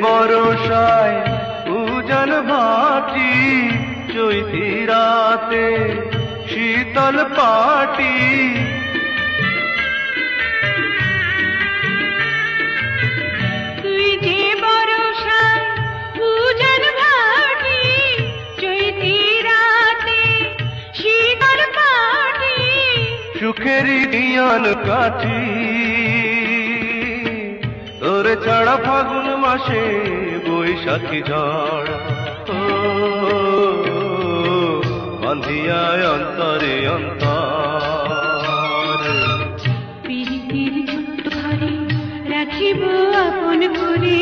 বরসায় উজান ভাটি, চৈতি রাতে শীতল পাটি। তুই যে বরসায় উজান ভাটি, চৈতি রাতে শীতল পাটি। সুখেরই দিয়ান কাঠি, তোরে ছাড়া ফাগুন মাসে বৈশাখী ঝড়। বান্ধিয়ায় অন্তরে অন্তর, প্রীতির ছোট্ট ঘরে রাখিব আপন করে।